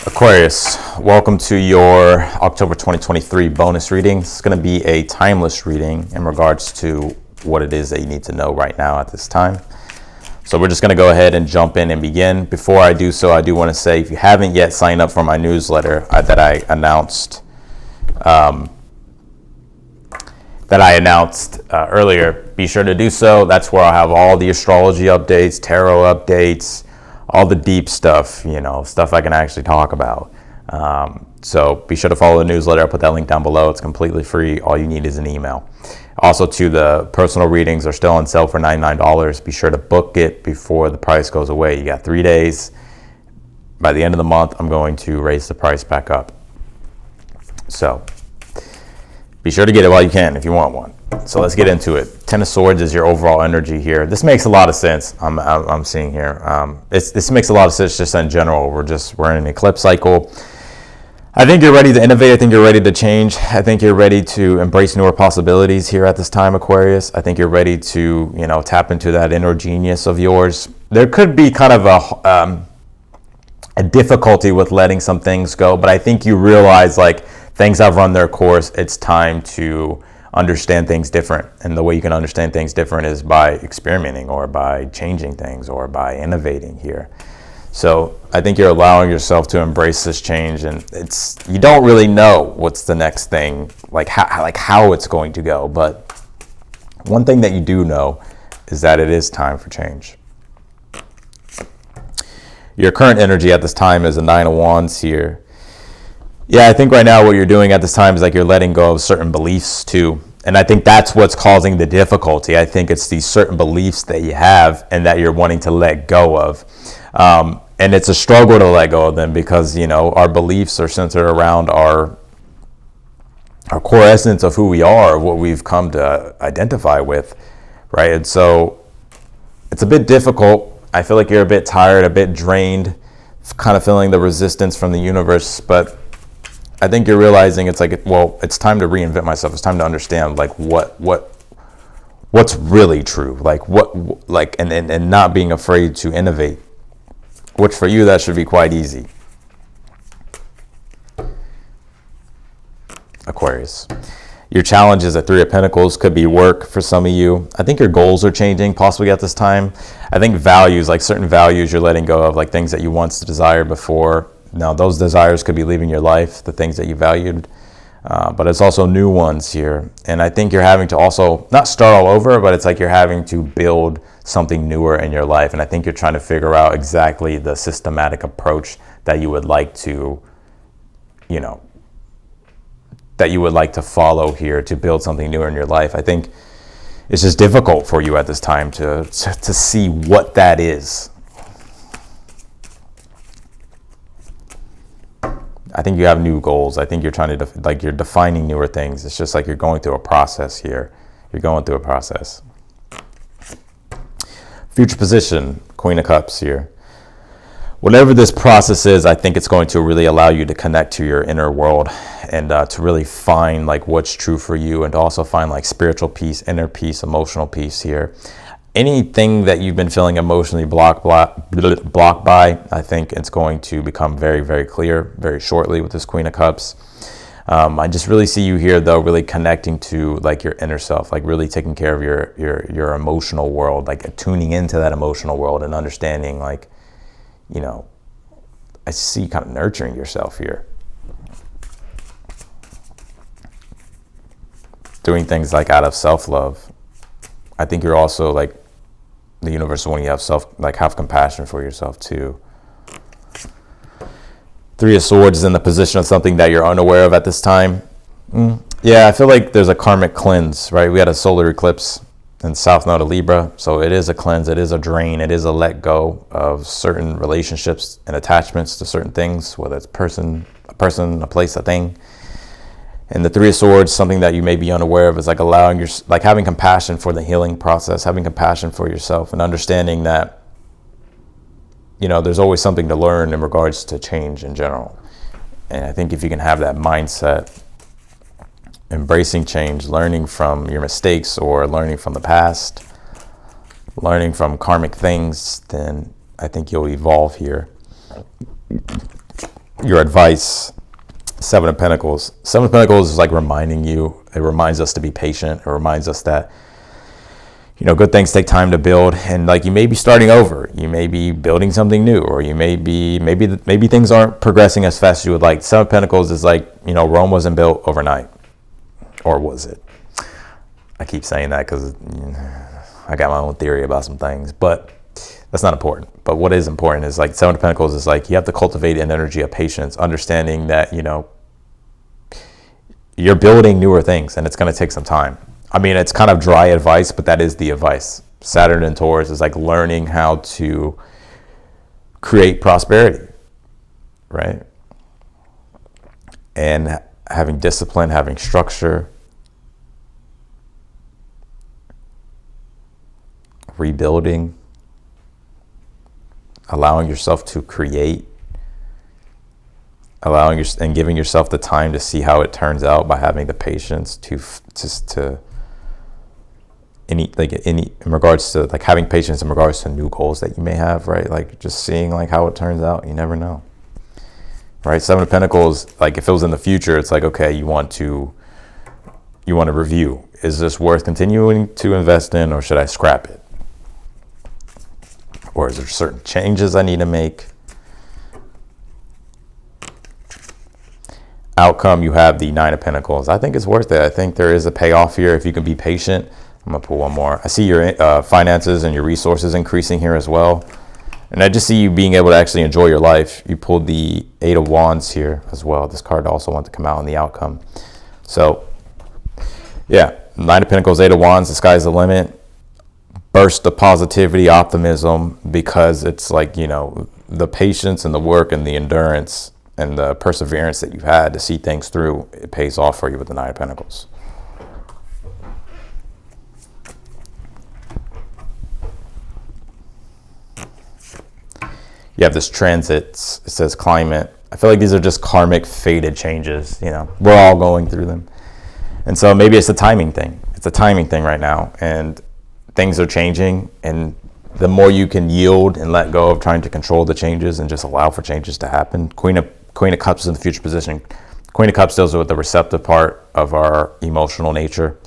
Aquarius, welcome to your October 2023 bonus reading. It's going to be a timeless reading in regards to what it is that you need to know right now at this time. So we're just going to go ahead and jump in and begin. Before I do so, I do want to say if you haven't yet signed up for my newsletter that I announced earlier, be sure to do so. That's where I'll have all the astrology updates, tarot updates, all the deep stuff, stuff I can actually talk about. So be sure to follow the newsletter. I'll put that link down below. It's completely free. All you need is an email. Also, the personal readings are still on sale for $99. Be sure to book it before the price goes away. You got 3 days. By the end of the month, I'm going to raise the price back up. So be sure to get it while you can if you want one. So let's get into it. Ten of Swords is your overall energy here. This makes a lot of sense. I'm seeing here. This makes a lot of sense just in general. We're in an eclipse cycle. I think you're ready to innovate. I think you're ready to change. I think you're ready to embrace newer possibilities here at this time, Aquarius. I think you're ready to tap into that inner genius of yours. There could be kind of a difficulty with letting some things go, but I think you realize things have run their course. It's time to understand things different, and the way you can understand things different is by experimenting or by changing things or by innovating here. So I think you're allowing yourself to embrace this change, and you don't really know what's the next thing, how it's going to go, but one thing that you do know is that it is time for change. Your current energy at this time is a Nine of Wands here. Yeah, I think right now what you're doing at this time is you're letting go of certain beliefs too. And I think that's what's causing the difficulty. I think it's these certain beliefs that you have and that you're wanting to let go of. And it's a struggle to let go of them because, our beliefs are centered around our core essence of who we are, what we've come to identify with, right? And so it's a bit difficult. I feel like you're a bit tired, a bit drained, kind of feeling the resistance from the universe, but I think you're realizing it's it's time to reinvent myself. It's time to understand what's really true, and not being afraid to innovate, which for you, that should be quite easy. Aquarius, your challenges at Three of Pentacles could be work for some of you. I think your goals are changing possibly at this time. I think values, certain values you're letting go of, things that you once desired before. Now, those desires could be leaving your life, the things that you valued, but it's also new ones here. And I think you're having to also not start all over, but it's you're having to build something newer in your life. And I think you're trying to figure out exactly the systematic approach that you would like to, follow here to build something newer in your life. I think it's just difficult for you at this time to see what that is. I think you have new goals. I think you're trying to, you're defining newer things. It's just you're going through a process here. You're going through a process. Future position, Queen of Cups here. Whatever this process is, I think it's going to really allow you to connect to your inner world and to really find what's true for you, and to also find spiritual peace, inner peace, emotional peace here. Anything that you've been feeling emotionally blocked by, I think it's going to become very, very clear very shortly with this Queen of Cups. I just really see you here, though, really connecting to your inner self, really taking care of your emotional world, tuning into that emotional world and understanding, I see you kind of nurturing yourself here. Doing things out of self-love. I think you're also the universe when you have have compassion for yourself too. Three of Swords is in the position of something that you're unaware of at this time. Yeah, I feel there's a karmic cleanse, right? We had a solar eclipse in South Node of Libra, so it is a cleanse, it is a drain, it is a let go of certain relationships and attachments to certain things, whether it's a person, a place, a thing. And the Three of Swords, something that you may be unaware of, is allowing your, having compassion for the healing process, having compassion for yourself, and understanding that, there's always something to learn in regards to change in general. And I think if you can have that mindset, embracing change, learning from your mistakes or learning from the past, learning from karmic things, then I think you'll evolve here. your advice, Seven of Pentacles. Seven of Pentacles is like reminding you. It reminds us to be patient. It reminds us that, good things take time to build, and like you may be starting over. You may be building something new, or you maybe things aren't progressing as fast as you would like. Seven of Pentacles is like, Rome wasn't built overnight, or was it? I keep saying that because I got my own theory about some things, but that's not important. But what is important is like Seven of Pentacles is like you have to cultivate an energy of patience, understanding that, you're building newer things and it's going to take some time. I mean, it's kind of dry advice, but that is the advice. Saturn and Taurus is like learning how to create prosperity, right? And having discipline, having structure, rebuilding, allowing yourself to create, and giving yourself the time to see how it turns out by having the patience in regards to like having patience in regards to new goals that you may have, right? Like just seeing like how it turns out. You never know, right? Seven of Pentacles, like if it was in the future, it's like, okay, you want to review. Is this worth continuing to invest in, or should I scrap it? Or is there certain changes I need to make? Outcome, you have the Nine of Pentacles. I think it's worth it. I think there is a payoff here if you can be patient. I'm gonna pull one more. I see your finances and your resources increasing here as well, and I just see you being able to actually enjoy your life. You pulled the Eight of Wands here as well. This card also wants to come out in the outcome. So yeah, Nine of Pentacles, Eight of Wands, the sky's the limit. Burst of positivity, optimism, because it's like, the patience and the work and the endurance and the perseverance that you've had to see things through, it pays off for you with the Nine of Pentacles. You have this transit, it says climate. I feel like these are just karmic fated changes, we're all going through them. And so maybe it's a timing thing. It's a timing thing right now, and things are changing, and the more you can yield and let go of trying to control the changes and just allow for changes to happen. Queen of Cups is in the future position. Queen of Cups deals with the receptive part of our emotional nature.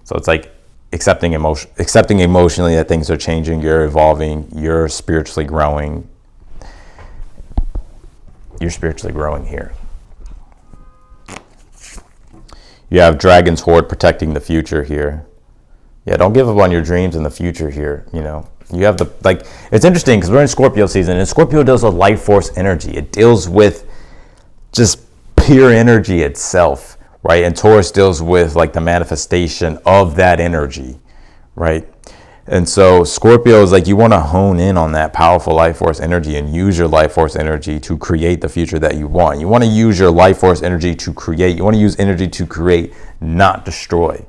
So it's like accepting emotionally that things are changing, you're evolving, you're spiritually growing. You're spiritually growing here. You have Dragon's Horde protecting the future here. Yeah, don't give up on your dreams in the future here, You have it's interesting because we're in Scorpio season, and Scorpio deals with life force energy. It deals with just pure energy itself, right? And Taurus deals with like the manifestation of that energy, right? And so Scorpio is like, you want to hone in on that powerful life force energy and use your life force energy to create the future that you want. You want to use your life force energy to create. You want to use energy to create, not destroy.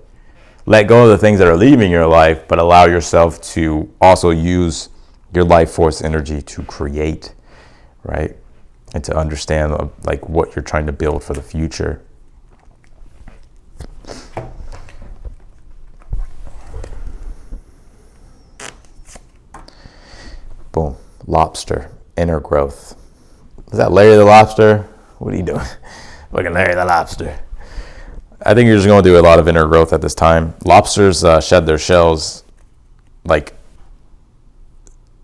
Let go of the things that are leaving your life, but allow yourself to also use your life force energy to create, right? And to understand like what you're trying to build for the future. Boom. Lobster, inner growth. Is that Larry the Lobster? What are you doing? Look at Larry the Lobster. I think you're just going to do a lot of inner growth at this time. Lobsters shed their shells, like,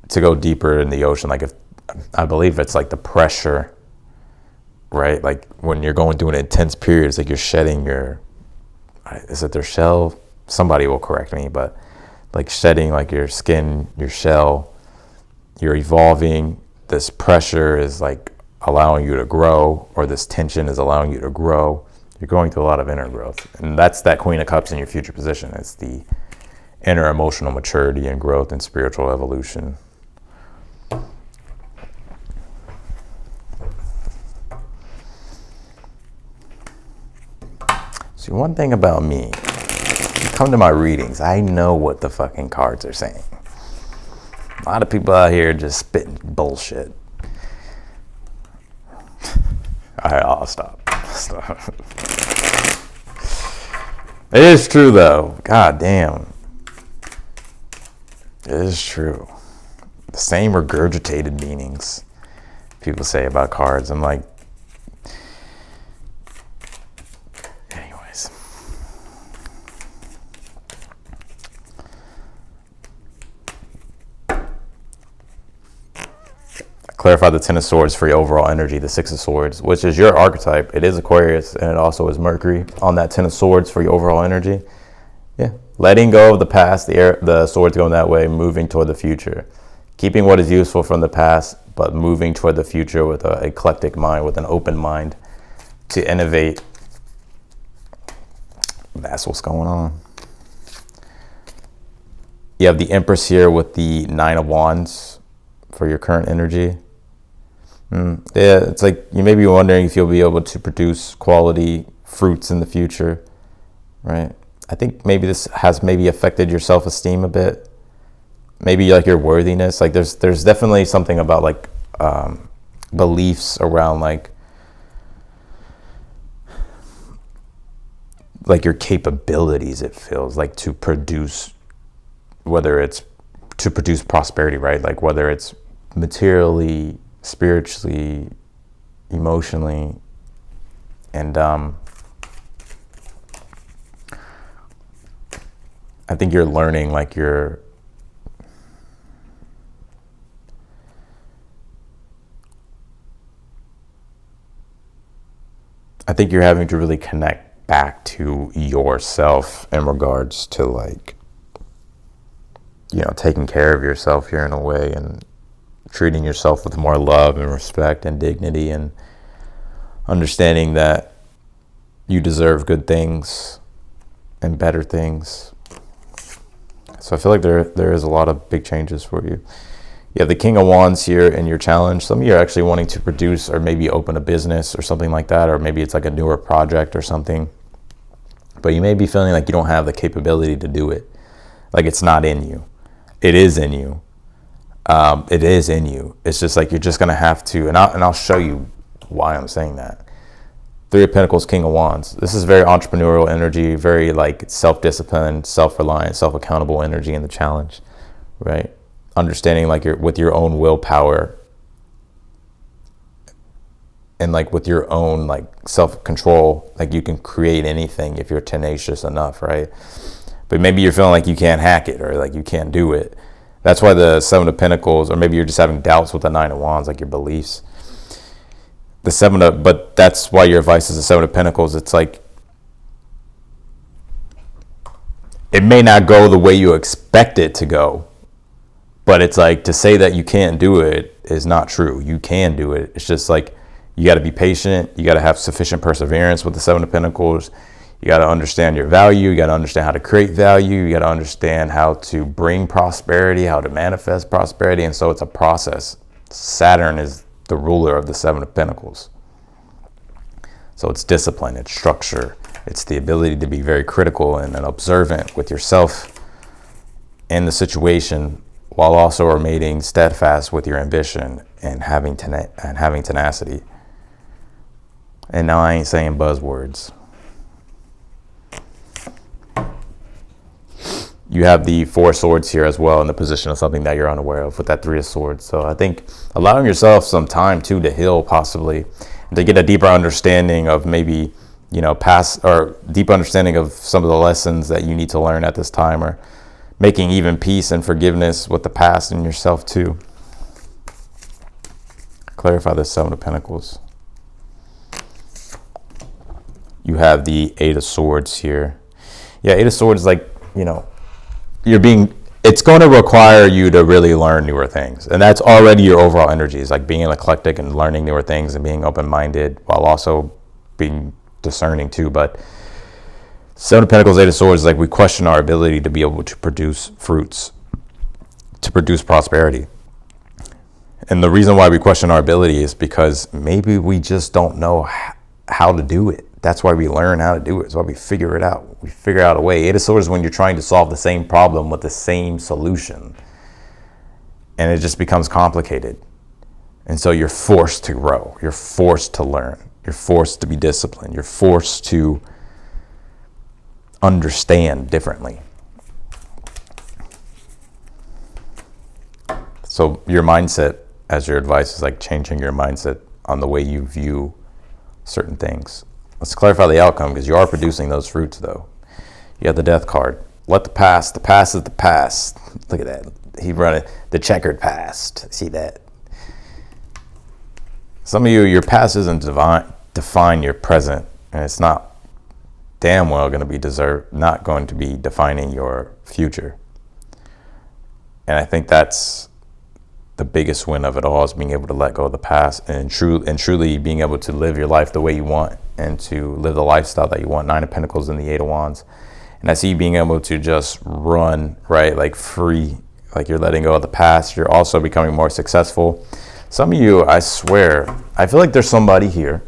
to go deeper in the ocean. Like, I believe it's like the pressure, right? Like when you're going through an intense period, it's like you're shedding is it their shell? Somebody will correct me, but like shedding like your skin, your shell, you're evolving. This pressure is like allowing you to grow, or this tension is allowing you to grow. You're going through a lot of inner growth, and that's that Queen of Cups in your future position. It's the inner emotional maturity and growth and spiritual evolution. See, one thing about me, you come to my readings, I know what the fucking cards are saying. A lot of people out here just spitting bullshit. All right, I'll stop. It is true, though. God damn. It is true. The same regurgitated meanings people say about cards. I'm like, Clarify the Ten of Swords for your overall energy, the Six of Swords, which is your archetype. It is Aquarius, and it also is Mercury on that Ten of Swords for your overall energy. Yeah, letting go of the past, the swords going that way, moving toward the future. Keeping what is useful from the past, but moving toward the future with an eclectic mind, with an open mind to innovate. That's what's going on. You have the Empress here with the Nine of Wands for your current energy. Yeah, it's like you may be wondering if you'll be able to produce quality fruits in the future, right? I think maybe this has maybe affected your self-esteem a bit. Maybe like your worthiness. Like there's definitely something about like beliefs around like your capabilities, it feels like, to produce, whether it's to produce prosperity, right? Like whether it's materially, spiritually, emotionally, and I think you're learning like I think you're having to really connect back to yourself in regards to like, you know, taking care of yourself here in a way and treating yourself with more love and respect and dignity, and understanding that you deserve good things and better things. So I feel like there is a lot of big changes for you. You have the King of Wands here in your challenge. Some of you are actually wanting to produce or maybe open a business or something like that, or maybe it's like a newer project or something. But you may be feeling like you don't have the capability to do it. Like it's not in you. It is in you. It is in you. It's just like you're just going to have to, and I'll show you why I'm saying that. Three of Pentacles, King of Wands. This is very entrepreneurial energy, very like self-discipline, self-reliant, self-accountable energy in the challenge, right? Understanding like with your own willpower and like with your own like self-control, like you can create anything if you're tenacious enough, right? But maybe you're feeling like you can't hack it or like you can't do it. That's why the Seven of Pentacles, or maybe you're just having doubts with the Nine of Wands, like your beliefs. But that's why your advice is the Seven of Pentacles. It's like, it may not go the way you expect it to go, but it's like, to say that you can't do it is not true. You can do it. It's just like, you got to be patient. You got to have sufficient perseverance with the Seven of Pentacles. You got to understand your value. You got to understand how to create value. You got to understand how to bring prosperity, how to manifest prosperity. And so it's a process. Saturn is the ruler of the Seven of Pentacles. So it's discipline, it's structure, it's the ability to be very critical and observant with yourself and the situation, while also remaining steadfast with your ambition and having tenacity. And now I ain't saying buzzwords. You have the Four of Swords here as well in the position of something that you're unaware of with that Three of Swords. So I think allowing yourself some time too to heal, possibly, and to get a deeper understanding of maybe, you know, past, or deep understanding of some of the lessons that you need to learn at this time, or making even peace and forgiveness with the past and yourself too. Clarify the Seven of Pentacles. You have the Eight of Swords here. Yeah, Eight of Swords, like, you know, it's going to require you to really learn newer things. And that's already your overall energy, is like being eclectic and learning newer things and being open-minded, while also being discerning too. But Seven of Pentacles, Eight of Swords is like, we question our ability to be able to produce fruits, to produce prosperity. And the reason why we question our ability is because maybe we just don't know how to do it. That's why we learn how to do it. That's why we figure it out. We figure out a way. Eight of Swords is when you're trying to solve the same problem with the same solution, and it just becomes complicated. And so you're forced to grow. You're forced to learn. You're forced to be disciplined. You're forced to understand differently. So your mindset, as your advice, is like changing your mindset on the way you view certain things. Let's clarify the outcome, because you are producing those fruits though. You have the Death card. Let the past is the past. Look at that. He run it, the checkered past. See that? Some of you, your past isn't define your present, and it's not damn well going to be not going to be defining your future. And I think that's the biggest win of it all, is being able to let go of the past and truly being able to live your life the way you want and to live the lifestyle that you want. 9 of Pentacles and the 8 of Wands. And I see you being able to just run, right, like free, like you're letting go of the past. You're also becoming more successful. Some of you, I swear, I feel like there's somebody here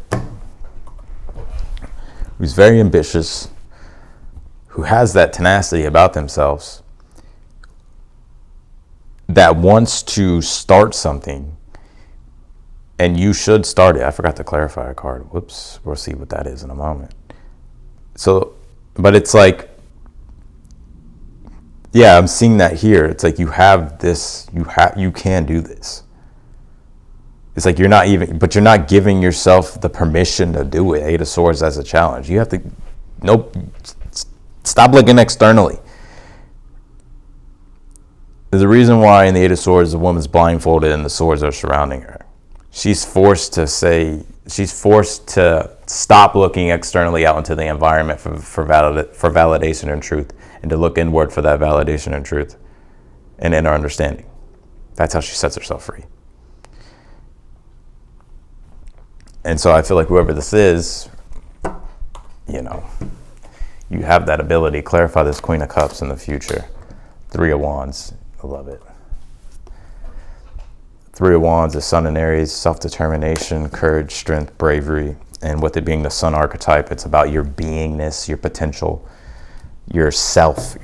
who's very ambitious, who has that tenacity about themselves, that wants to start something, and you should start it. I forgot to clarify a card. Whoops. We'll see what that is in a moment. So, but it's like, yeah, I'm seeing that here. It's like you have this, you can do this. It's like you're not giving yourself the permission to do it. 8 of Swords as a challenge. You have to, stop looking externally. There's a reason why in the 8 of Swords, the woman's blindfolded and the swords are surrounding her. She's forced to stop looking externally out into the environment for validation and truth, and to look inward for that validation and truth and inner understanding. That's how she sets herself free. And so I feel like whoever this is, you have that ability to clarify this Queen of Cups in the future. 3 of Wands. I love it. 3 of Wands is Sun and Aries, self-determination, courage, strength, bravery. And with it being the Sun archetype, it's about your beingness, your potential, your self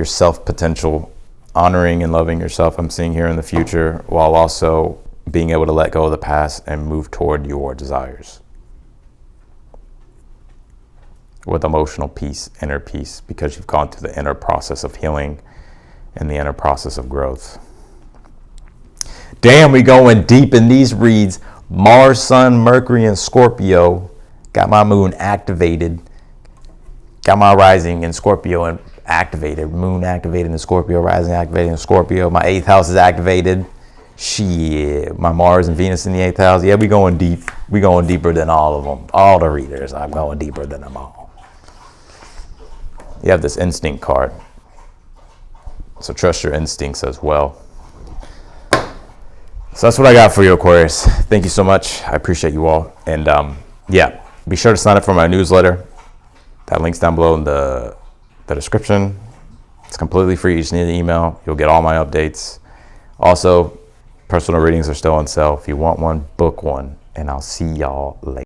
potential, honoring and loving yourself, I'm seeing here in the future, while also being able to let go of the past and move toward your desires. With emotional peace, inner peace, because you've gone through the inner process of healing and the inner process of growth. Damn, we going deep in these reads. Mars, Sun, Mercury, and Scorpio. Got my moon activated. Got my rising in Scorpio and activated. Moon activated in Scorpio, rising activated in Scorpio. My 8th house is activated. Shit, my Mars and Venus in the 8th house. Yeah, we going deep. We going deeper than all of them. All the readers, I'm going deeper than them all. You have this instinct card. So trust your instincts as well. So that's what I got for you, Aquarius. Thank you so much. I appreciate you all. And yeah, be sure to sign up for my newsletter. That link's down below in the description. It's completely free. You just need an email. You'll get all my updates. Also, personal readings are still on sale. If you want one, book one. And I'll see y'all later.